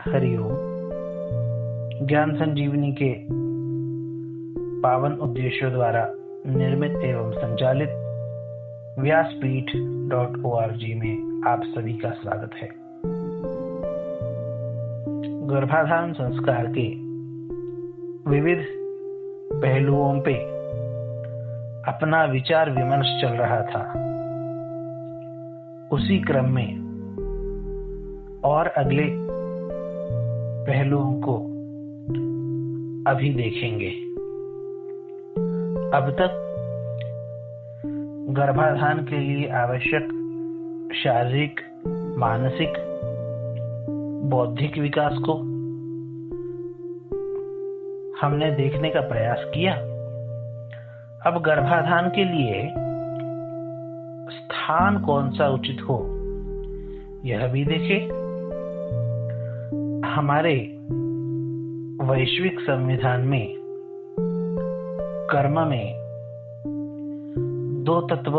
हरिओम। ज्ञान संजीवनी के पावन उद्देश्यों द्वारा निर्मित एवं संचालित व्यासपीठ.org में आप सभी का स्वागत है। गर्भाधान संस्कार के विविध पहलुओं पे अपना विचार विमर्श चल रहा था। उसी क्रम में और अगले पहलुओं को अभी देखेंगे। अब तक गर्भाधान के लिए आवश्यक शारीरिक, मानसिक, बौद्धिक विकास को हमने देखने का प्रयास किया। अब गर्भाधान के लिए स्थान कौन सा उचित हो यह भी देखें। हमारे वैश्विक संविधान में कर्म में दो तत्व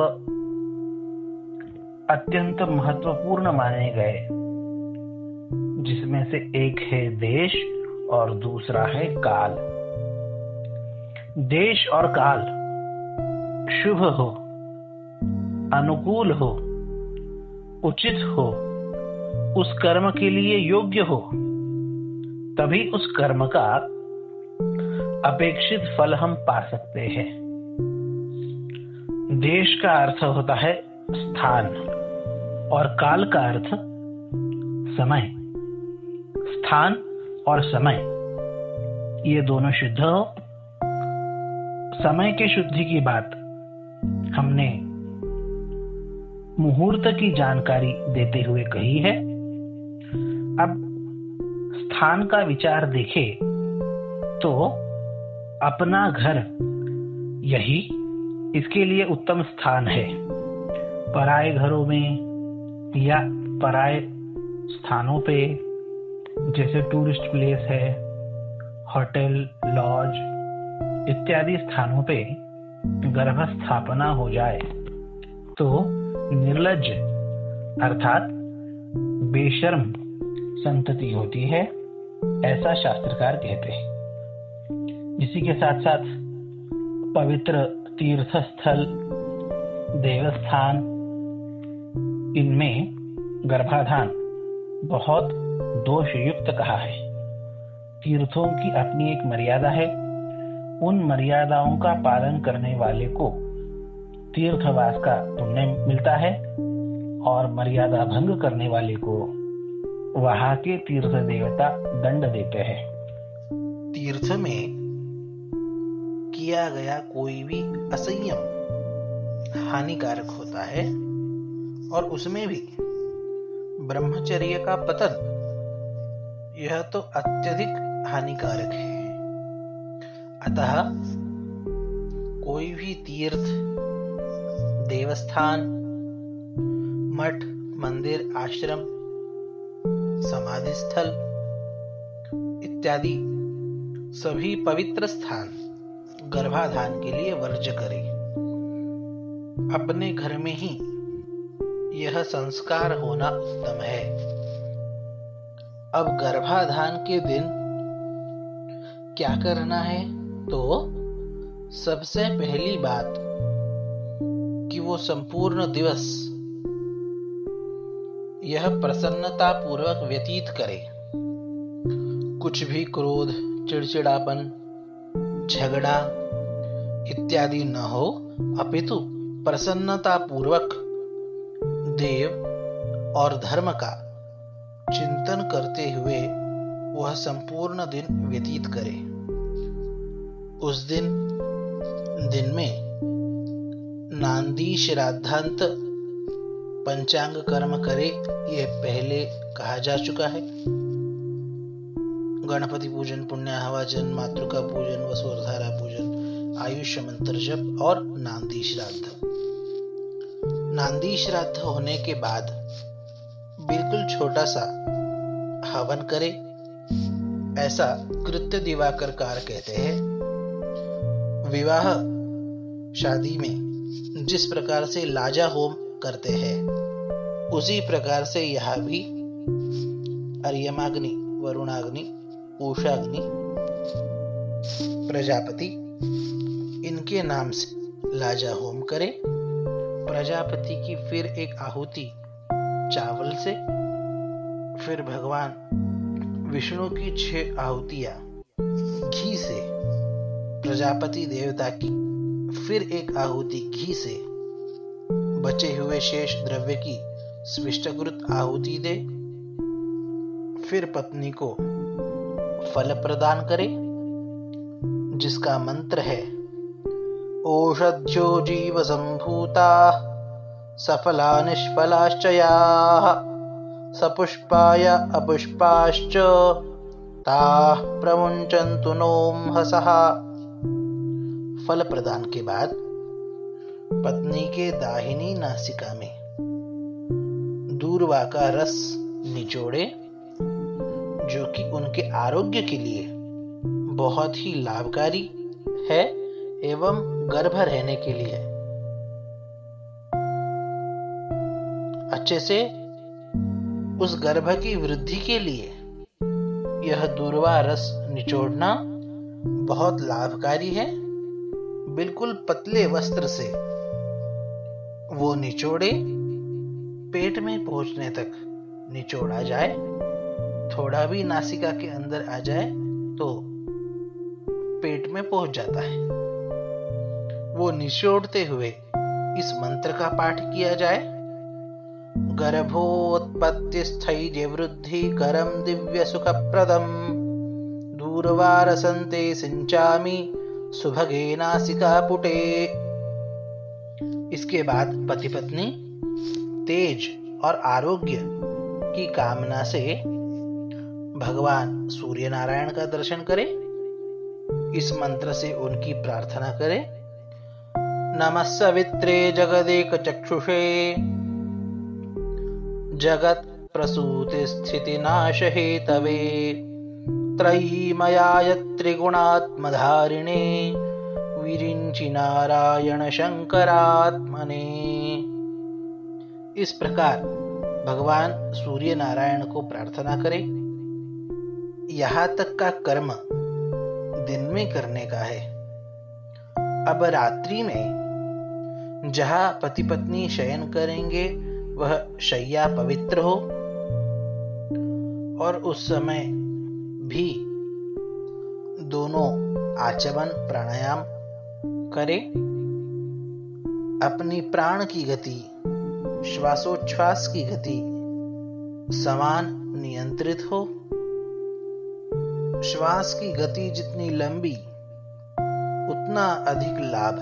अत्यंत महत्वपूर्ण माने गए, जिसमें से एक है देश और दूसरा है काल। देश और काल शुभ हो, अनुकूल हो, उचित हो, उस कर्म के लिए योग्य हो, तभी उस कर्म का अपेक्षित फल हम पा सकते हैं। देश का अर्थ होता है स्थान और काल का अर्थ समय। स्थान और समय ये दोनों शुद्ध हो। समय के शुद्धि की बात हमने मुहूर्त की जानकारी देते हुए कही है। अब स्थान का विचार देखें तो अपना घर यही इसके लिए उत्तम स्थान है। पराए घरों में या पराए स्थानों पे, जैसे टूरिस्ट प्लेस है, होटल, लॉज इत्यादि स्थानों पे गर्भ स्थापना हो जाए तो निर्लज्ज अर्थात बेशर्म संतति होती है, ऐसा शास्त्रकार कहते हैं। इसी के साथ साथ पवित्र तीर्थ स्थल, देवस्थान, इनमें गर्भाधान बहुत दोषयुक्त कहा है। तीर्थों की अपनी एक मर्यादा है। उन मर्यादाओं का पालन करने वाले को तीर्थवास का पुण्य मिलता है और मर्यादा भंग करने वाले को वहां के तीर्थ देवता दंड देते हैं। तीर्थ में किया गया कोई भी असंयम हानिकारक होता है और उसमें भी ब्रह्मचर्य का पतन यह तो अत्यधिक हानिकारक है। अतः कोई भी तीर्थ, देवस्थान, मठ, मंदिर, आश्रम, समाधि स्थल इत्यादि सभी पवित्र स्थान गर्भाधान के लिए वर्ज्य करें। अपने घर में ही यह संस्कार होना उत्तम है। अब गर्भाधान के दिन क्या करना है तो सबसे पहली बात कि वो संपूर्ण दिवस यह प्रसन्नता पूर्वक व्यतीत करे। कुछ भी क्रोध, चिड़चिड़ापन, झगड़ा इत्यादि न हो, अपितु प्रसन्नता पूर्वक देव और धर्म का चिंतन करते हुए वह संपूर्ण दिन व्यतीत करे। उस दिन में नांदी श्राद्धांत पंचांग कर्म करे, यह पहले कहा जा चुका है। गणपति पूजन, पुण्याहवाचन, मातृका पूजन, वसुधारा पूजन, आयुष्य मंत्र जप और नांदी श्राद्ध। नांदी श्राद्ध होने के बाद बिल्कुल छोटा सा हवन करे, ऐसा कृत्य दिवाकरकार कहते हैं। विवाह शादी में जिस प्रकार से लाजा होम करते हैं, उसी प्रकार से यह भी अर्यमाग्नि वरुणाग्नि, उषाग्नि, प्रजापति, इनके नाम से लाजा होम करे। प्रजापति की फिर एक आहुति चावल से, फिर भगवान विष्णु की 6 आहुतियां घी से, प्रजापति देवता की फिर एक आहुति घी से, बचे हुए शेष द्रव्य की स्विष्टकृत आहुति दे। फिर पत्नी को फल प्रदान करे, जिसका मंत्र है ओषध्यो जीव संभूता सफला निष्फलाश्च याः सपुष्पाय अपुष्पाश्च ताः प्रमुञ्चन्तु नोमहसः। फल प्रदान के बाद पत्नी के दाहिनी नासिका में दूर्वा का रस निचोड़े, जो कि उनके आरोग्य के लिए बहुत ही लाभकारी है एवं गर्भ रहने के लिए अच्छे से उस गर्भ की वृद्धि के लिए यह दूर्वा रस निचोड़ना बहुत लाभकारी है। बिल्कुल पतले वस्त्र से वो निचोड़े, पेट में पहुंचने तक निचोड़ा जाए। थोड़ा भी नासिका के अंदर आ जाए तो पेट में पहुंच जाता है। वो निचोड़ते हुए इस मंत्र का पाठ किया जाए। गर्भोत्पत्ति स्थैर्य वृद्धि करम दिव्य सुखप्रदम दूर्वारसंते सिंचामि सुभगे नासिका पुटे। इसके बाद पति पत्नी तेज और आरोग्य की कामना से भगवान सूर्य नारायण का दर्शन करें। इस मंत्र से उनकी प्रार्थना करें। नमः सवित्रे जगदेक चक्षुषे जगत प्रसूति स्थिति नाश हेतवे त्रयीमयाय त्रिगुणात्मधारिणे विरिंचि नारायण शंकरात्मने। इस प्रकार भगवान सूर्य नारायण को प्रार्थना करें। यहां तक का कर्म दिन में करने का है। अब रात्रि में जहां पति पत्नी शयन करेंगे वह शैया पवित्र हो और उस समय भी दोनों आचमन प्राणायाम करें। अपनी प्राण की गति, श्वासोच्छ्वास की गति समान नियंत्रित हो। श्वास की गति जितनी लंबी उतना अधिक लाभ।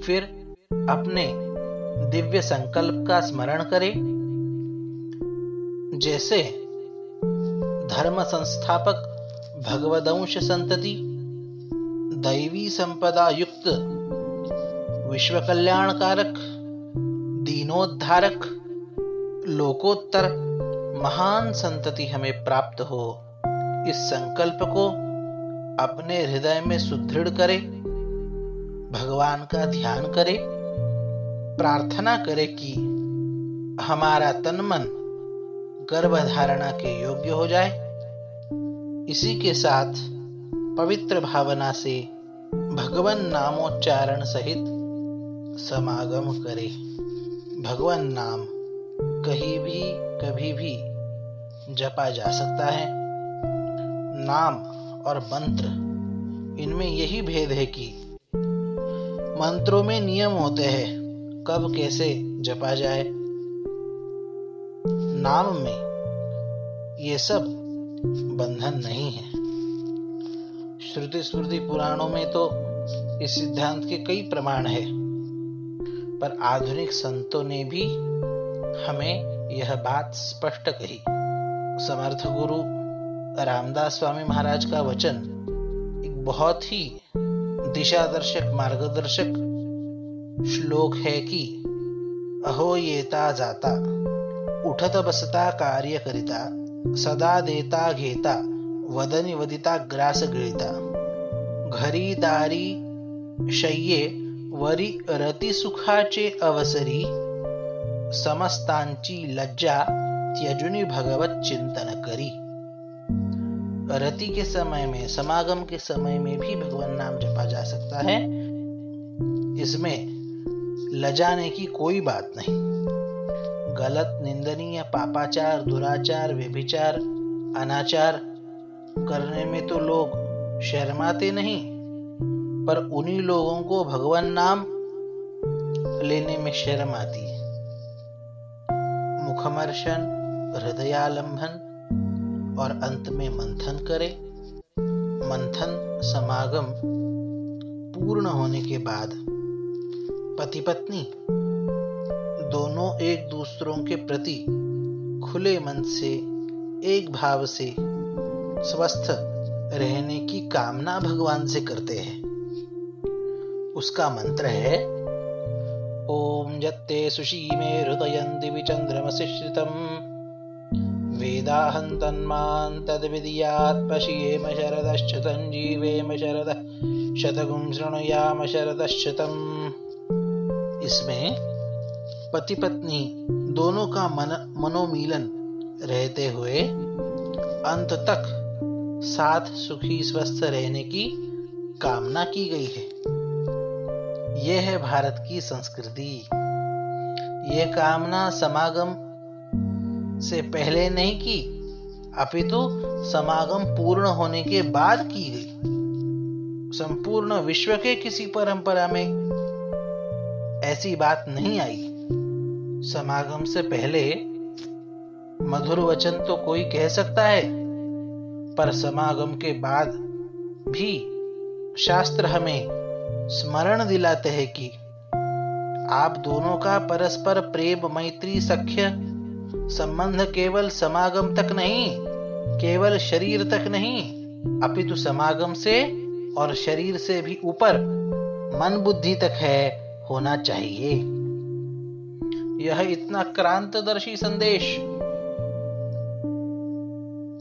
फिर अपने दिव्य संकल्प का स्मरण करें। जैसे धर्म संस्थापक, भगवदंश संतति, दैवी संपदा युक्त, विश्व कल्याणकारक, दीनोद्धारक, लोकोत्तर महान संतति हमें प्राप्त हो। इस संकल्प को अपने हृदय में सुदृढ़ करें। भगवान का ध्यान करें। प्रार्थना करें कि हमारा तन मन गर्भधारणा के योग्य हो जाए। इसी के साथ पवित्र भावना से भगवान नामोच्चारण सहित समागम करें। भगवान नाम कहीं भी कभी भी जपा जा सकता है। नाम और मंत्र, इनमें यही भेद है कि मंत्रों में नियम होते हैं कब कैसे जपा जाए। नाम में ये सब बंधन नहीं है। श्रुति स्मृति पुराणों में तो इस सिद्धांत के कई प्रमाण है, पर आधुनिक संतों ने भी हमें यह बात स्पष्ट कही। समर्थ गुरु रामदास स्वामी महाराज का वचन एक बहुत ही दिशा दर्शक, मार्गदर्शक श्लोक है कि अहो येता जाता उठत बसता कार्य करिता सदा देता घेता वदनी वदिता ग्रास गिळिता घरी दारी शय्ये वरी रती सुखाचे अवसरी समस्तांची लज्जा त्यजुनि भगवत चिंतन करी। रति के समय में, समागम के समय में भी भगवान नाम जपा जा सकता है। इसमें लजाने की कोई बात नहीं। गलत, निंदनीय, पापाचार, दुराचार, व्यभिचार, अनाचार करने में तो लोग शर्माते नहीं, पर उन्हीं लोगों को भगवान नाम लेने में शर्म आती है। मुखमर्शन, हृदयालंबन और अंत में मंथन करे। मंथन समागम पूर्ण होने के बाद पति पत्नी दोनों एक दूसरों के प्रति खुले मन से, एक भाव से स्वस्थ रहने की कामना भगवान से करते हैं। उसका मंत्र है ओम यत्ते सुषीमे हृदयं दिवि चंद्रमसि श्रितम् वेदाहं तन्मां तद्विद्यात् पश्येम शरदश्च संजीवेम शरदः शतगुं शृणुयाम शरदश्शतम्। इसमें पति पत्नी दोनों का मनोमीलन रहते हुए अंत तक साथ सुखी स्वस्थ रहने की कामना की गई है। यह है भारत की संस्कृति। यह कामना समागम से पहले नहीं की, अपितु समागम पूर्ण होने के बाद की गई। संपूर्ण विश्व के किसी परंपरा में ऐसी बात नहीं आई। समागम से पहले मधुर वचन तो कोई कह सकता है, पर समागम के बाद भी शास्त्र हमें स्मरण दिलाते हैं कि आप दोनों का परस्पर प्रेम, मैत्री, सख्य संबंध केवल समागम तक नहीं, केवल शरीर तक नहीं, अपितु समागम से और शरीर से भी ऊपर मन बुद्धि तक है, होना चाहिए। यह इतना क्रांतदर्शी संदेश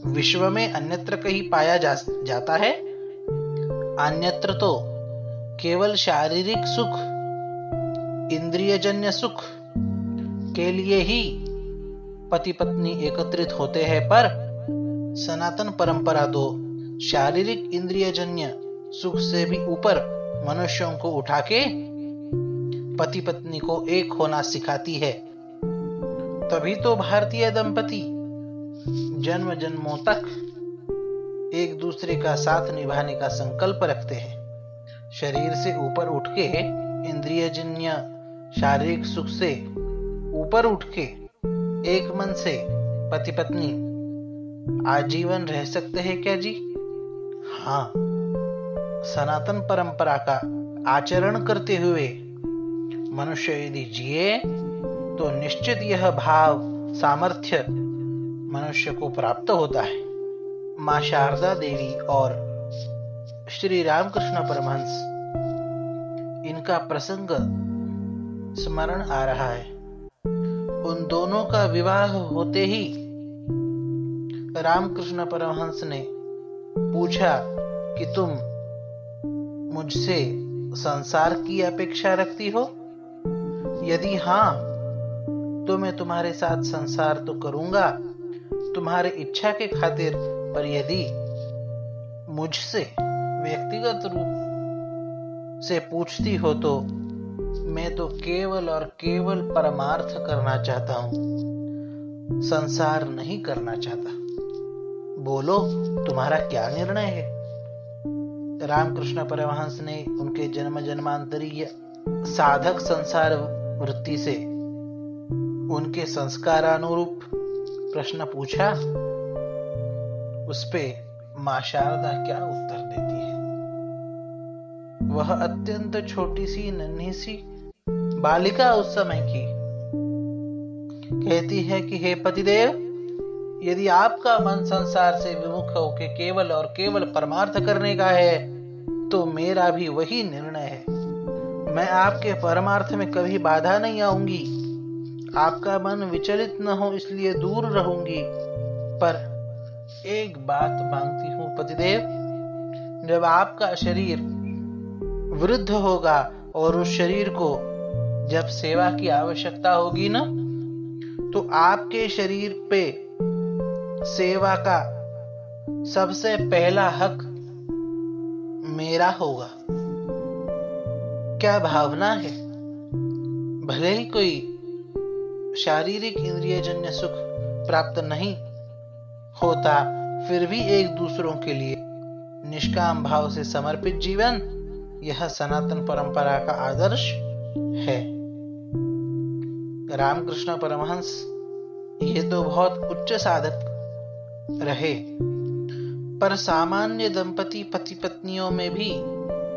विश्व में अन्यत्र कहीं पाया जाता है? अन्यत्र तो केवल शारीरिक सुख, इंद्रियजन्य सुख के लिए ही पति पत्नी एकत्रित होते हैं, पर सनातन परंपरा तो शारीरिक इंद्रियजन्य सुख से भी ऊपर मनुष्यों को उठा के पति पत्नी को एक होना सिखाती है। तभी तो भारतीय दंपति जन्म जन्मों तक एक दूसरे का साथ निभाने का संकल्प रखते हैं। शरीर से ऊपर उठ के, इंद्रियजन्य शारीरिक सुख से ऊपर उठ के एक मन से पति पत्नी आजीवन रह सकते हैं क्या जी? हाँ, सनातन परंपरा का आचरण करते हुए मनुष्य यदि जिए तो निश्चित यह भाव सामर्थ्य मनुष्य को प्राप्त होता है। मां शारदा देवी और श्री रामकृष्ण परमहंस, इनका प्रसंग स्मरण आ रहा है। उन दोनों का विवाह होते ही रामकृष्ण परमहंस ने पूछा कि तुम मुझसे संसार की अपेक्षा रखती हो? यदि हाँ, तो मैं तुम्हारे साथ संसार तो करूंगा, तुम्हारी इच्छा के खातिर, पर यदि मुझसे व्यक्तिगत रूप से पूछती हो तो मैं तो केवल और केवल परमार्थ करना चाहता हूं, संसार नहीं करना चाहता। बोलो, तुम्हारा क्या निर्णय है? रामकृष्ण परमहंस ने उनके जन्म जन्मांतरीय साधक संसार वृत्ति से उनके संस्कारानुरूप प्रश्न पूछा। उस पे मां शारदा क्या उत्तर देती है? वह अत्यंत छोटी सी, नन्ही सी बालिका उस समय की कहती है कि हे पतिदेव, यदि आपका मन संसार से विमुख होकर केवल और केवल परमार्थ करने का है तो मेरा भी वही निर्णय है। मैं आपके परमार्थ में कभी बाधा नहीं आऊंगी, आपका मन विचलित न हो इसलिए दूर रहूंगी, पर एक बात मांगती हूं पतिदेव, जब आपका शरीर वृद्ध होगा और उस शरीर को जब सेवा की आवश्यकता होगी ना, तो आपके शरीर पे सेवा का सबसे पहला हक मेरा होगा। क्या भावना है। भले ही कोई शारीरिक इंद्रियजन्य सुख प्राप्त नहीं होता, फिर भी एक दूसरों के लिए निष्काम भाव से समर्पित जीवन, यह सनातन परंपरा का आदर्श है। रामकृष्ण परमहंस ये तो बहुत उच्च साधक रहे, पर सामान्य दंपति पति पत्नियों में भी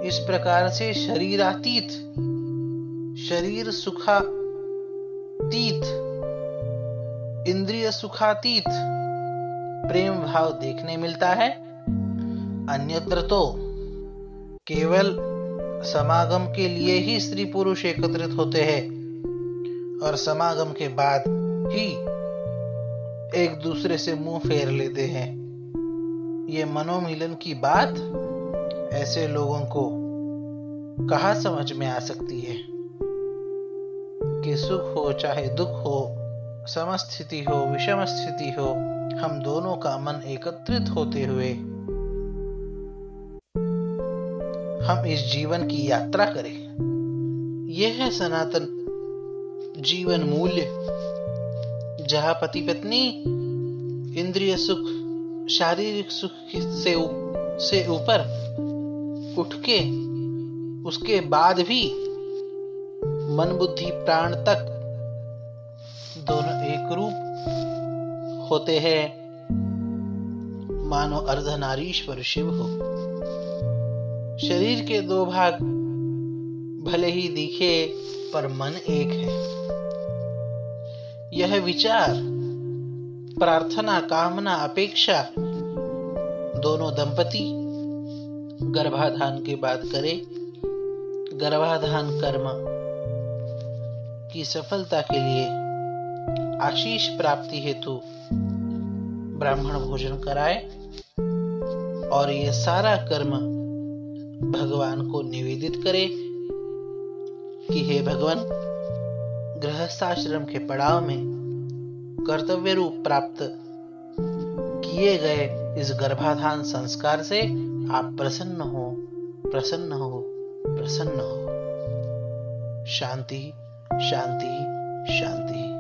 इस प्रकार से शरीरातीत, शरीर सुखातीत, इंद्रिय सुखातीत प्रेम भाव देखने मिलता है। अन्यत्र तो केवल समागम के लिए ही स्त्री पुरुष एकत्रित होते हैं और समागम के बाद ही एक दूसरे से मुंह फेर लेते हैं। ये मनोमिलन की बात ऐसे लोगों को कहाँ समझ में आ सकती है कि सुख हो चाहे दुख हो, समस्थिति हो विषम स्थिति हो, हम दोनों का मन एकत्रित होते हुए हम इस जीवन की यात्रा करें। यह है सनातन जीवन मूल्य, जहां पति पत्नी इंद्रिय सुख, शारीरिक सुख से ऊपर उठ के उसके बाद भी मन बुद्धि प्राण तक दोनों एक रूप होते हैं, मानो अर्धनारीश्वर शिव हो। शरीर के दो भाग भले ही दिखे, पर मन एक है। यह विचार, प्रार्थना, कामना, अपेक्षा दोनों दंपति गर्भाधान के बाद करें। गर्भाधान कर्म की सफलता के लिए आशीष प्राप्ति हेतु ब्राह्मण भोजन कराए और ये सारा कर्म भगवान को निवेदित करे कि हे भगवान, गृहस्थाश्रम के पड़ाव में कर्तव्य रूप प्राप्त किए गए इस गर्भाधान संस्कार से आप प्रसन्न हो, प्रसन्न हो, प्रसन्न हो। शांति, शांति, शांति।